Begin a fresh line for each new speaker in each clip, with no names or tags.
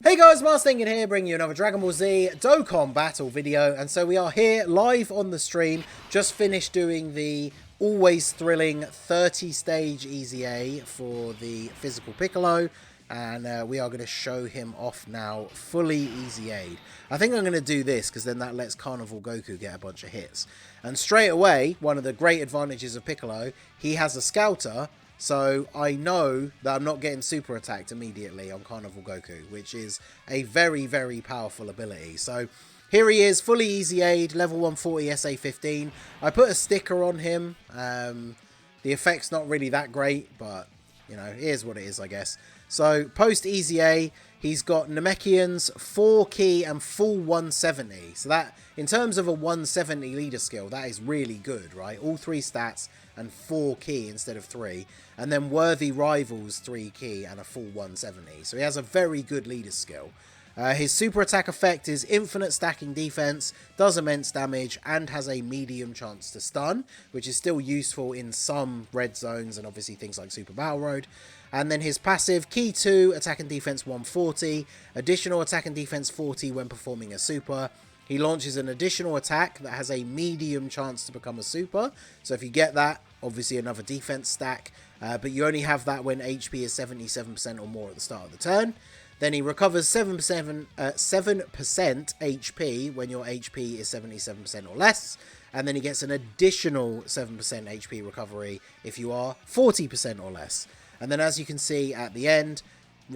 Hey guys, Marstingan here, bringing you another Dragon Ball Z Dokkan battle video. And so we are here live on the stream. Just finished doing the always thrilling 30-stage EZA for the physical Piccolo. And we are going to show him off now, fully EZA'd. I think I'm going to do this because then that lets Carnival Goku get a bunch of hits. And straight away, one of the great advantages of Piccolo, he has a Scouter. So I know that I'm not getting super attacked immediately on Carnival Goku, which is a very, very powerful ability. So here he is, fully EZA'd, level 140 SA15. I put a sticker on him. The effect's not really that great, but, you know, it is what it is, I guess. So post EZA, he's got Namekian's 4 key and full 170. So that, in terms of a 170 leader skill, that is really good, right? All 3 stats and 4 key instead of 3. And then Worthy Rivals 3 key and a full 170. So he has a very good leader skill. His super attack effect is infinite stacking defense, does immense damage, and has a medium chance to stun, which is still useful in some red zones and obviously things like Super Battle Road. And then his passive, Key 2, attack and defense 140, additional attack and defense 40 when performing a super. He launches an additional attack that has a medium chance to become a super. So if you get that, obviously another defense stack. But you only have that when HP is 77% or more at the start of the turn. Then he recovers 7% HP when your HP is 77% or less. And then he gets an additional 7% HP recovery if you are 40% or less. And then as you can see at the end,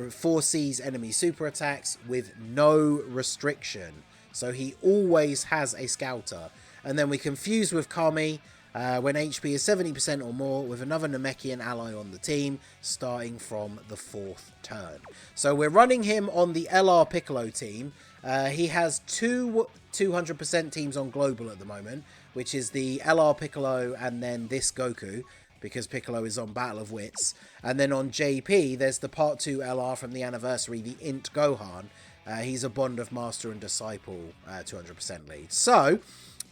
foresees enemy super attacks with no restriction. So he always has a Scouter. And then we confuse with Kami when HP is 70% or more with another Namekian ally on the team starting from the 4th turn. So we're running him on the LR Piccolo team. He has 200% teams on Global at the moment, which is the LR Piccolo and then this Goku, because Piccolo is on Battle of Wits. And then on JP, there's the Part 2 LR from the anniversary, the Int Gohan. He's a Bond of Master and Disciple 200% lead. So,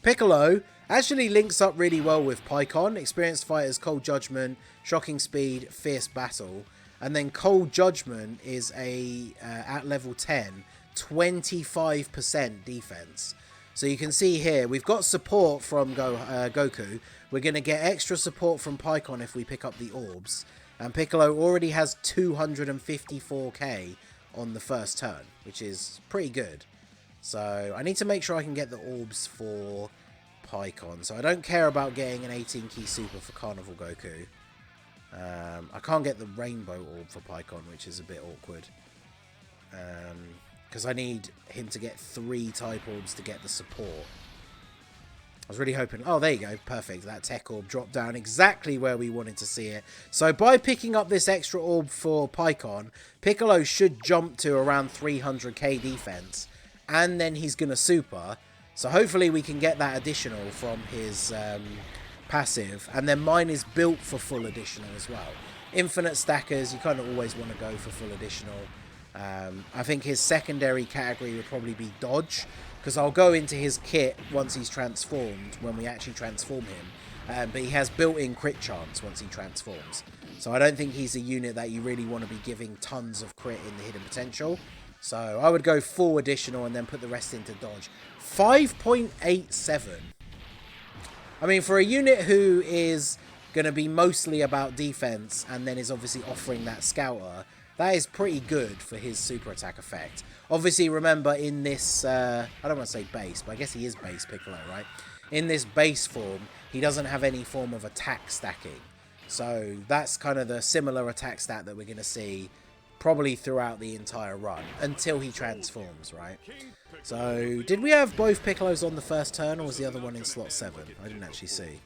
Piccolo actually links up really well with Pikkon. Experienced fighters, Cold Judgment, Shocking Speed, Fierce Battle. And then Cold Judgment is at level 10, 25% defense. So you can see here, we've got support from Goku. We're going to get extra support from Pikkon if we pick up the orbs. And Piccolo already has 254k on the first turn, which is pretty good. So I need to make sure I can get the orbs for Pikkon. So I don't care about getting an 18 key super for Carnival Goku. I can't get the rainbow orb for Pikkon, which is a bit awkward. Because I need him to get 3 type orbs to get the support. I was really hoping... Oh, there you go. Perfect. That tech orb dropped down exactly where we wanted to see it. So by picking up this extra orb for Pikkon, Piccolo should jump to around 300k defense. And then he's going to super. So hopefully we can get that additional from his passive. And then mine is built for full additional as well. Infinite stackers, you kind of always want to go for full additional. I think his secondary category would probably be dodge, because I'll go into his kit once he's transformed, when we actually transform him. But he has built-in crit chance once he transforms. So I don't think he's a unit that you really want to be giving tons of crit in the hidden potential. So I would go full additional and then put the rest into dodge. 5.87. I mean, for a unit who is going to be mostly about defense and then is obviously offering that Scouter, that is pretty good for his super attack effect. Obviously, remember, in this, I don't want to say base, but I guess he is base Piccolo, right? In this base form, he doesn't have any form of attack stacking. So that's kind of the similar attack stat that we're going to see probably throughout the entire run, until he transforms, right? So, did we have both Piccolos on the first turn, or was the other one in slot 7? I didn't actually see.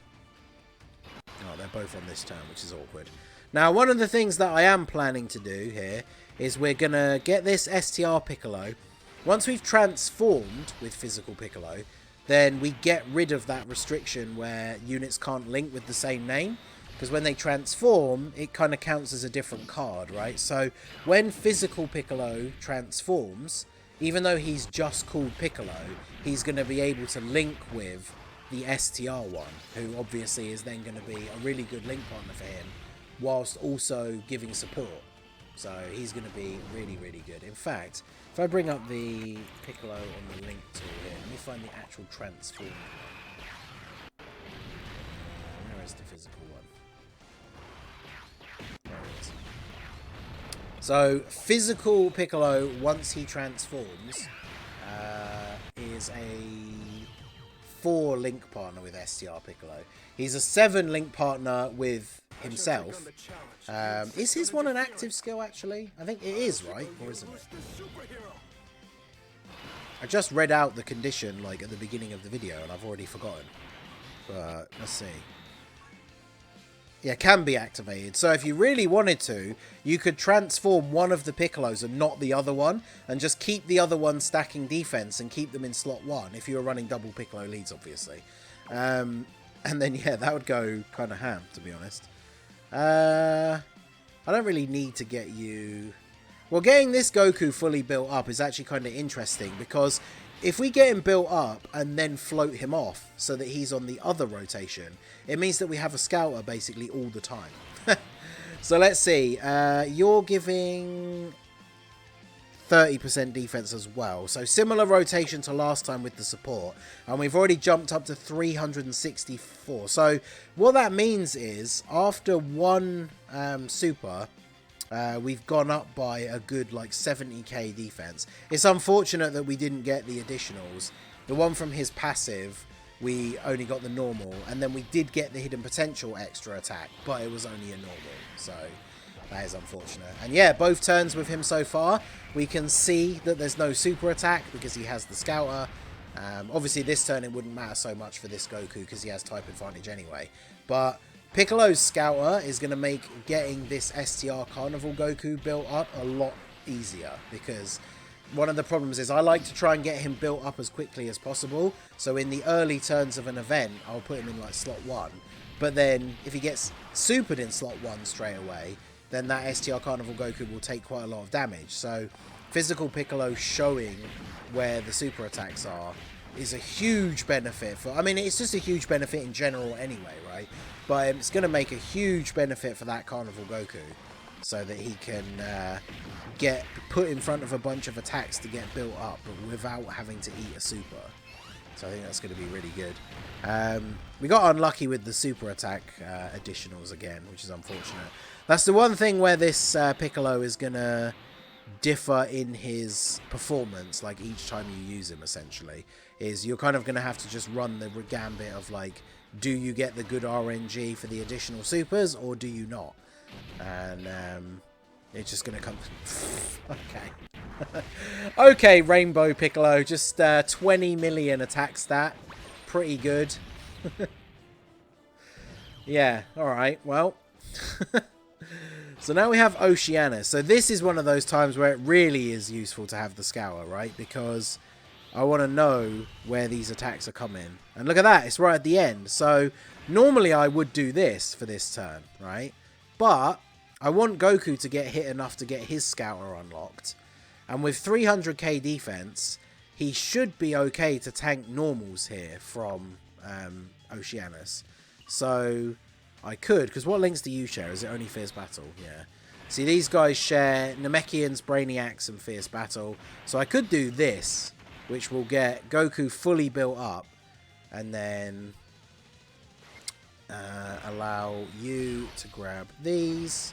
Oh, they're both on this turn, which is awkward. Now, one of the things that I am planning to do here is we're going to get this STR Piccolo. Once we've transformed with physical Piccolo, then we get rid of that restriction where units can't link with the same name. Because when they transform, it kind of counts as a different card, right? So when physical Piccolo transforms, even though he's just called Piccolo, he's going to be able to link with the STR one, who obviously is then going to be a really good link partner for him, whilst also giving support. So he's going to be really, really good. In fact, If I bring up the Piccolo on the link tool here, let me find the actual transform. Where is the physical one? There it is. So, physical Piccolo, once he transforms, is a 4 link partner with STR Piccolo. He's a 7 link partner with himself. Is his one an active skill, actually? I think it is, right? Or isn't it? I just read out the condition, like, at the beginning of the video, and I've already forgotten. But, let's see. Yeah, can be activated. So if you really wanted to, you could transform one of the Piccolos and not the other one, and just keep the other one stacking defense and keep them in slot 1, if you were running double Piccolo leads, obviously. And then, yeah, that would go kind of ham, to be honest. I don't really need to get you... Well, getting this Goku fully built up is actually kind of interesting, because if we get him built up and then float him off so that he's on the other rotation, it means that we have a scouter basically all the time. So let's see. You're giving 30% defense as well. So similar rotation to last time with the support. And we've already jumped up to 364. So what that means is after one super... we've gone up by a good like 70k defense. It's unfortunate that we didn't get the additionals. The one from his passive, we only got the normal, and then we did get the hidden potential extra attack, but it was only a normal, so that is unfortunate. And yeah, both turns with him so far, we can see that there's no super attack because he has the scouter. Obviously this turn it wouldn't matter so much for this Goku because he has type advantage anyway, but Piccolo's scouter is going to make getting this STR Carnival Goku built up a lot easier, because one of the problems is I like to try and get him built up as quickly as possible. So in the early turns of an event, I'll put him in like slot 1. But then if he gets supered in slot 1 straight away, then that STR Carnival Goku will take quite a lot of damage. So physical Piccolo showing where the super attacks are is a huge benefit for... I mean, it's just a huge benefit in general anyway, right? But it's going to make a huge benefit for that Carnival Goku, so that he can get put in front of a bunch of attacks to get built up, but without having to eat a super. So I think that's going to be really good. We got unlucky with the super attack additionals again, which is unfortunate. That's the one thing where this Piccolo is going to differ in his performance, like each time you use him, essentially, is you're kind of going to have to just run the gambit of like, do you get the good RNG for the additional supers or do you not? And it's just going to come... Okay. Okay, Rainbow Piccolo, just 20 million attack stat. Pretty good. Yeah, alright, well... So now we have Oceanus. So this is one of those times where it really is useful to have the Scour, right? Because I want to know where these attacks are coming. And look at that, it's right at the end. So normally I would do this for this turn, right? But I want Goku to get hit enough to get his Scouter unlocked. And with 300k defense, he should be okay to tank normals here from Oceanus. So... I could, because what links do you share? Is it only Fierce Battle? Yeah. See, these guys share Namekians, Brainiacs, and Fierce Battle. So I could do this, which will get Goku fully built up, and then allow you to grab these,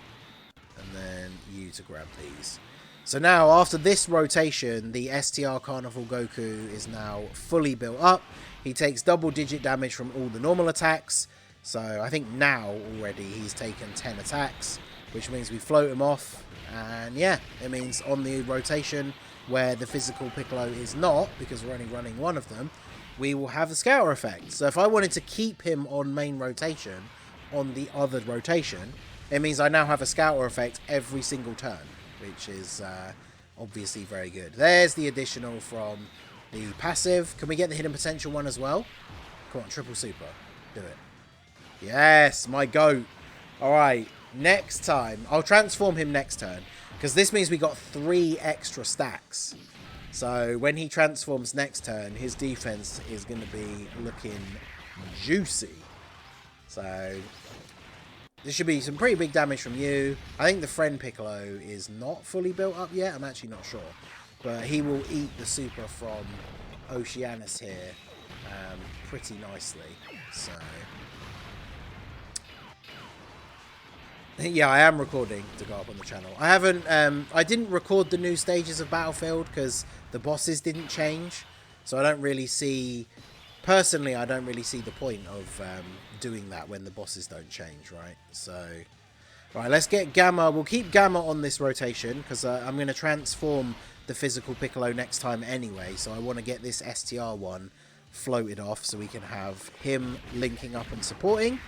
and then you to grab these. So now, after this rotation, the STR Carnival Goku is now fully built up. He takes double-digit damage from all the normal attacks. So I think now already he's taken 10 attacks, which means we float him off. And yeah, it means on the rotation where the physical Piccolo is not, because we're only running one of them, we will have the Scour effect. So if I wanted to keep him on main rotation on the other rotation, it means I now have a Scouter effect every single turn, which is obviously very good. There's the additional from the passive. Can we get the hidden potential one as well? Come on, triple super. Do it. Yes, my goat. Alright, next time. I'll transform him next turn, because this means we got 3 extra stacks. So when he transforms next turn, his defense is going to be looking juicy. So this should be some pretty big damage from you. I think the friend Piccolo is not fully built up yet. I'm actually not sure. but he will eat the super from Oceanus here pretty nicely. So yeah, I am recording to go up on the channel. I haven't I didn't record the new stages of Battlefield because the bosses didn't change, so I don't really see, personally I don't really see the point of doing that when the bosses don't change, right? So right, let's get Gamma. We'll keep Gamma on this rotation because I'm going to transform the physical Piccolo next time anyway, so I want to get this STR one floated off so we can have him linking up and supporting.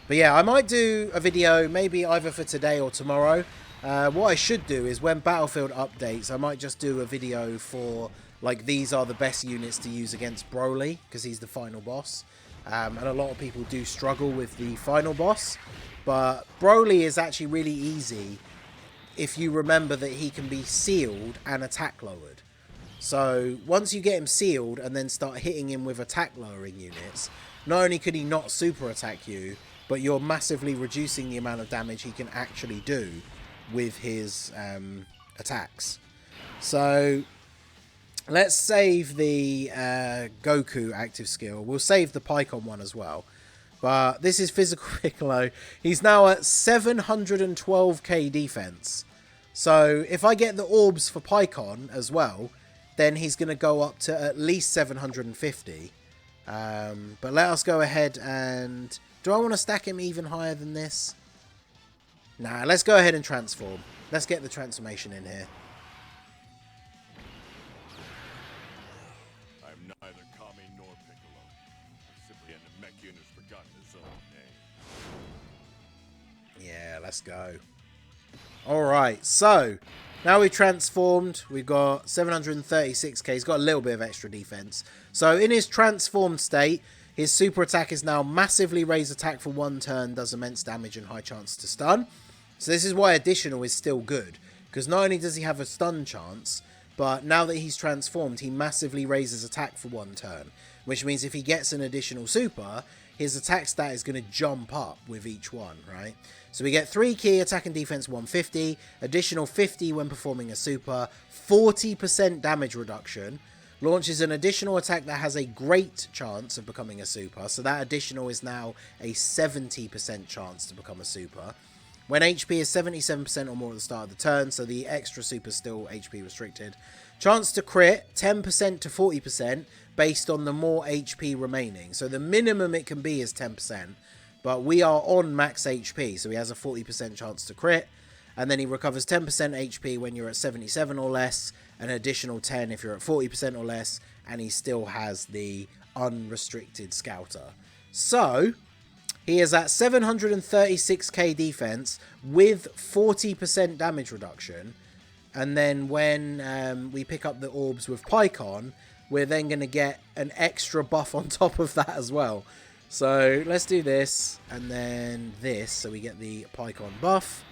But yeah, I might do a video maybe either for today or tomorrow. What I should do is when Battlefield updates, I might just do a video for, like, these are the best units to use against Broly, because he's the final boss. And a lot of people do struggle with the final boss. But Broly is actually really easy if you remember that he can be sealed and attack lowered. So once you get him sealed and then start hitting him with attack lowering units, not only could he not super attack you, but you're massively reducing the amount of damage he can actually do with his attacks. So let's save the Goku active skill. We'll save the Piccon one as well. But this is physical Piccolo. He's now at 712k defense. So if I get the orbs for Piccon as well, then he's going to go up to at least 750. But let us go ahead and... do I want to stack him even higher than this? Nah, let's go ahead and transform. Let's get the transformation in here.
I'm neither Kami nor Piccolo. I'm simply a Namekian who's forgotten his own name.
Yeah, let's go. Alright, so now we've transformed. We've got 736k. He's got a little bit of extra defense. So in his transformed state, his super attack is now massively raised attack for 1 turn, does immense damage and high chance to stun. So this is why additional is still good, because not only does he have a stun chance, but now that he's transformed, he massively raises attack for 1 turn, which means if he gets an additional super, his attack stat is going to jump up with each one, right? So we get 3 key, attack and defense 150, additional 50 when performing a super, 40% damage reduction, launches an additional attack that has a great chance of becoming a super. So that additional is now a 70% chance to become a super. When HP is 77% or more at the start of the turn, so the extra super is still HP restricted. Chance to crit, 10% to 40% based on the more HP remaining. So the minimum it can be is 10%, but we are on max HP, so he has a 40% chance to crit. And then he recovers 10% HP when you're at 77 or less, an additional 10 if you're at 40% or less, and he still has the unrestricted scouter. So he is at 736k defense with 40% damage reduction. And then when we pick up the orbs with Piccon, we're then going to get an extra buff on top of that as well. So let's do this and then this, so we get the Piccon buff.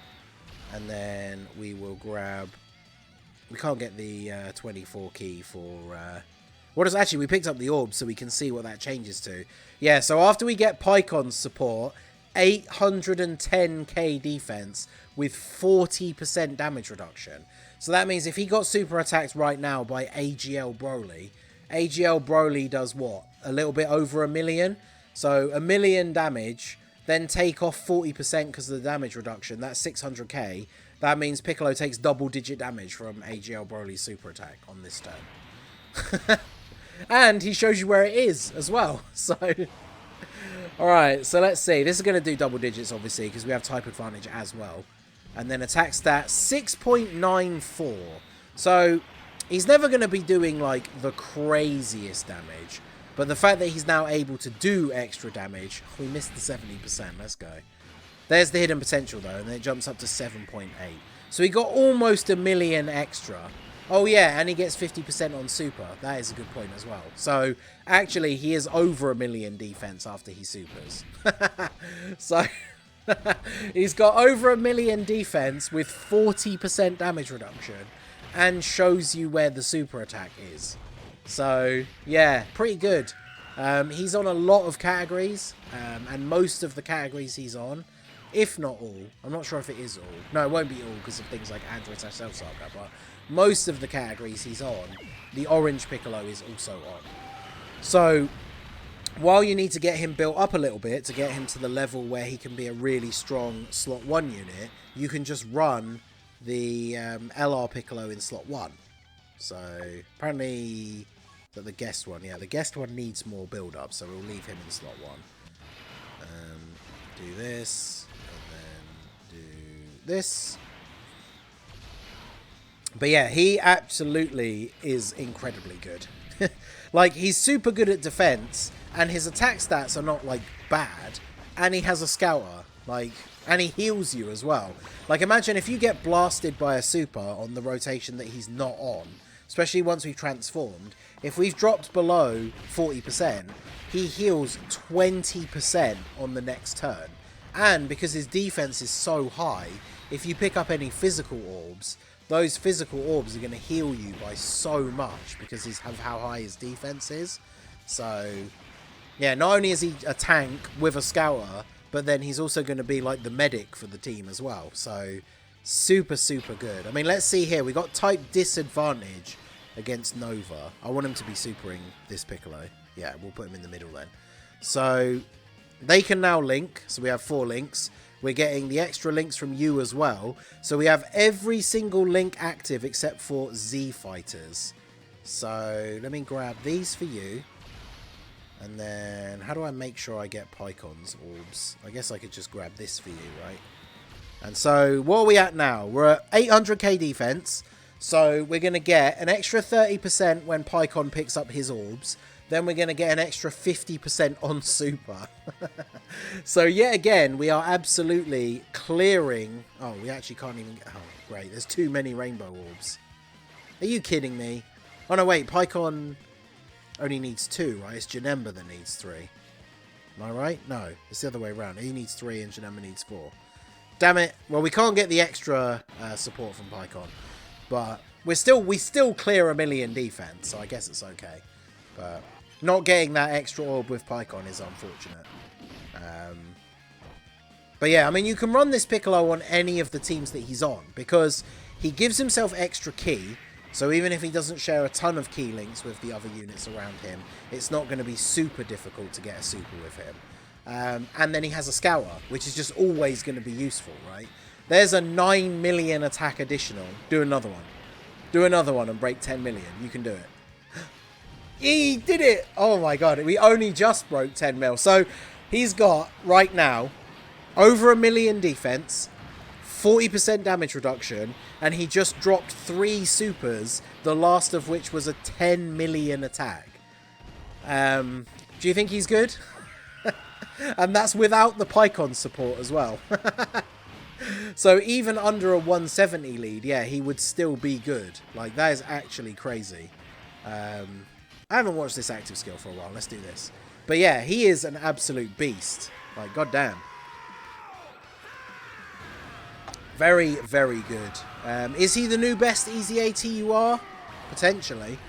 And then we will grab... we can't get the 24 key for... what is actually, we picked up the orb so we can see what that changes to. Yeah, so after we get Picon's support, 810k defense with 40% damage reduction. So that means if he got super attacked right now by AGL Broly does what? A little bit over 1 million. So 1 million damage... then take off 40% because of the damage reduction. That's 600k. That means Piccolo takes double-digit damage from AGL Broly's super attack on this turn. And he shows you where it is as well. So, alright, so let's see. This is going to do double digits, obviously, because we have type advantage as well. And then attack stat 6.94. So, he's never going to be doing, like, the craziest damage. But the fact that he's now able to do extra damage... we missed the 70%. Let's go. There's the hidden potential, though. And then it jumps up to 7.8. So he got almost 1 million extra. Oh, yeah. And he gets 50% on super. That is a good point as well. So, actually, he is over 1 million defense after he supers. So, he's got over 1 million defense with 40% damage reduction. And shows you where the super attack is. So, yeah, pretty good. He's on a lot of categories, and most of the categories he's on if not all. I'm not sure if it is all. No, it won't be all because of things like Android Cell Saga, but most of the categories he's on, the orange Piccolo is also on. So, while you need to get him built up a little bit to get him to the level where he can be a really strong slot 1 unit, you can just run the LR Piccolo in slot 1. So, apparently, the guest one, yeah, the guest one needs more build up, so we'll leave him in slot 1. Do this, and then do this. But yeah, he absolutely is incredibly good. Like, he's super good at defense, and his attack stats are not, like, bad, and he has a scouter, like, and he heals you as well. Like, imagine if you get blasted by a super on the rotation that he's not on, especially once we've transformed, if we've dropped below 40%, he heals 20% on the next turn. And because his defense is so high, if you pick up any physical orbs, those physical orbs are going to heal you by so much because of how high his defense is. So, yeah, not only is he a tank with a scouter, but then he's also going to be like the medic for the team as well. So, super, super good. I mean, let's see here. We got type disadvantage against Nova. I want him to be supering this Piccolo. Yeah, we'll put him in the middle then. So, they can now link. So, we have 4 links. We're getting the extra links from you as well. So we have every single link active except for Z fighters. So let me grab these for you. And then how do I make sure I get Pycon's orbs? I guess I could just grab this for you, right? And so what are we at now? We're at 800k defense. So we're going to get an extra 30% when Pycon picks up his orbs. Then we're going to get an extra 50% on super. So yet again, we are absolutely clearing. Oh, we actually can't even. Oh, great. There's too many rainbow orbs. Are you kidding me? Oh, no, wait. Pycon only needs 2, right? It's Janemba that needs 3. Am I right? No, it's the other way around. He needs 3 and Janemba needs 4. Damn it. Well, we can't get the extra support from Pycon. But we still clear a million defense, so I guess it's okay. But not getting that extra orb with Pycon is unfortunate. But yeah, I mean, you can run this Piccolo on any of the teams that he's on, because he gives himself extra key, so even if he doesn't share a ton of key links with the other units around him, it's not going to be super difficult to get a super with him. And then he has a Scouter, which is just always going to be useful, right? There's a 9 million attack additional. Do another one. Do another one and break 10 million. You can do it. He did it! Oh my god, we only just broke 10 mil. So he's got, right now, over 1 million defense, 40% damage reduction, and he just dropped 3 supers, the last of which was a 10 million attack. Do you think he's good? And that's without the Pycon support as well. So even under a 170 lead, yeah, he would still be good. Like, that is actually crazy. I haven't watched this active skill for a while. Let's do this. But yeah, he is an absolute beast. Like, goddamn. Very, very good. Is he the new best EZA TUR? Potentially.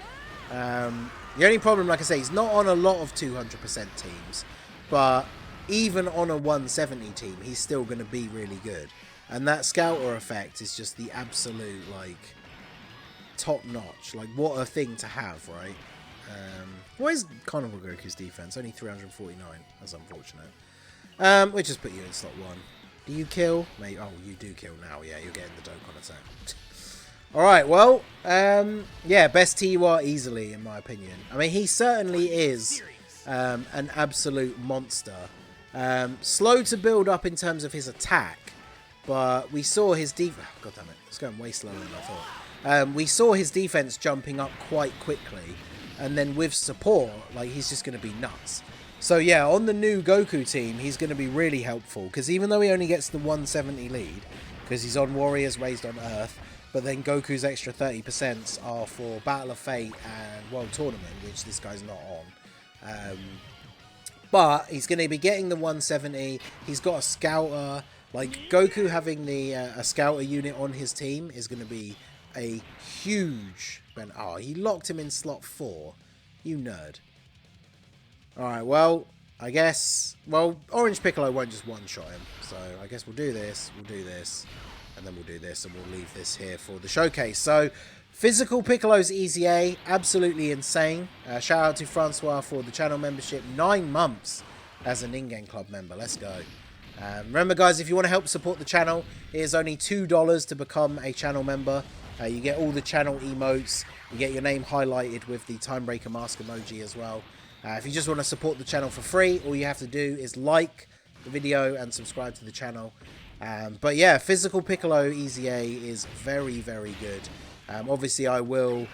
The only problem, like I say, he's not on a lot of 200% teams. But even on a 170 team, he's still going to be really good. And that Scouter effect is just the absolute, like, top notch. Like, what a thing to have, right? What is Carnival Goku's defense? Only 349. That's unfortunate. We'll just put you in slot 1. Do you kill? Mate, oh, you do kill now. Yeah, you're getting the Dokkan attack. Alright, well, yeah, best TUR easily, in my opinion. I mean, he certainly is an absolute monster. Slow to build up in terms of his attack, but we saw his defense. Oh, God damn it, it's going way slower than I thought. We saw his defense jumping up quite quickly, and then with support, like, he's just going to be nuts. So yeah, on the new Goku team, he's going to be really helpful, because even though he only gets the 170 lead, because he's on Warriors Raised on Earth, but then Goku's extra 30% are for Battle of Fate and World Tournament, which this guy's not on. But he's going to be getting the 170. He's got a Scouter. Like, Goku having the a Scouter unit on his team is going to be a huge... Oh, he locked him in slot 4. You nerd. Alright, well, I guess, well, Orange Piccolo won't just one-shot him. So I guess we'll do this, and then we'll do this, and we'll leave this here for the showcase. So Physical Piccolo's EZA, absolutely insane. Shout out to Francois for the channel membership. 9 months as an in-game club member. Let's go. Remember, guys, if you want to help support the channel, it is only $2 to become a channel member. You get all the channel emotes. You get your name highlighted with the Timebreaker mask emoji as well. If you just want to support the channel for free, all you have to do is like the video and subscribe to the channel. But yeah, Physical Piccolo EZA is very, very good. Obviously, I will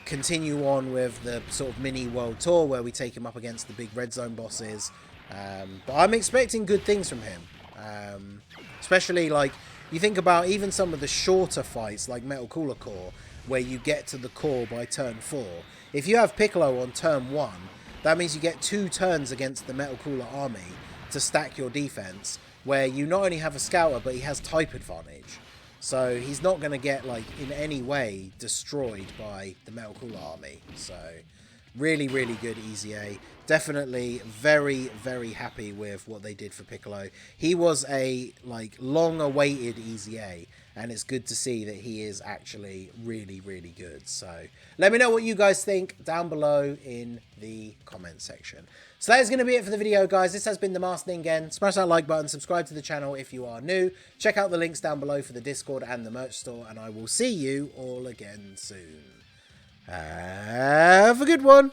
continue on with the sort of mini world tour where we take him up against the big red zone bosses. But I'm expecting good things from him. Especially, like, you think about even some of the shorter fights, like Metal Cooler Core, where you get to the core by turn 4. If you have Piccolo on turn 1, that means you get 2 turns against the Metal Cooler army to stack your defense, where you not only have a scouter, but he has type advantage. So he's not going to get, like, in any way destroyed by the Metal Cooler army. So really, really good EZA. Definitely very, very happy with what they did for Piccolo. He was a, like, long-awaited EZA, and it's good to see that he is actually really, really good. So let me know what you guys think down below in the comment section. So that is going to be it for the video, guys. This has been The Masked Ningen. Smash that like button, subscribe to the channel if you are new. Check out the links down below for the Discord and the merch store, and I will see you all again soon. Have a good one.